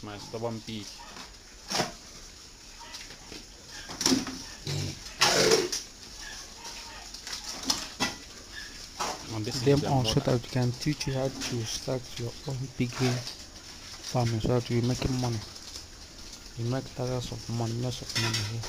my stubborn pig. And this is Them the on so mother. that we can teach you how to start your own piggy farming so that you're making money. You make thousands of money, lots of money here.